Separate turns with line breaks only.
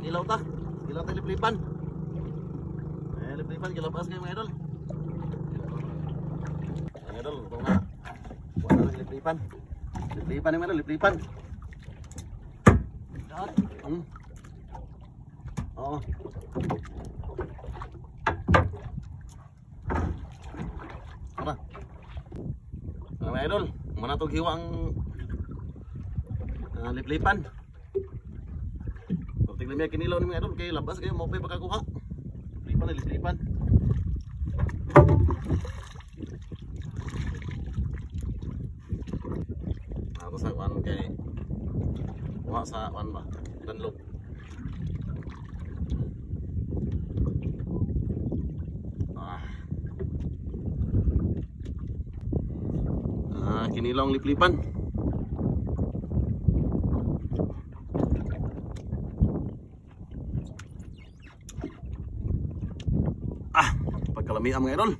Kilaw ta. Kilaw ta liplipan. Liplipan kilapas kayo mga idol. Mga idol, ito na. Wala na liplipan. Liplipan yung mga idol, liplipan. Oo. Apa? Mga idol, mana to giwa ang liplipan. Pag tignan niya kinilaw ni mga idol, kay labas kayo, mapay pagkakuha. Liplipan na liplipan. Ako sa one kay kuha sa one ba? Danlog. Kinilaw ang liplipan. Pagkalamian mga idol.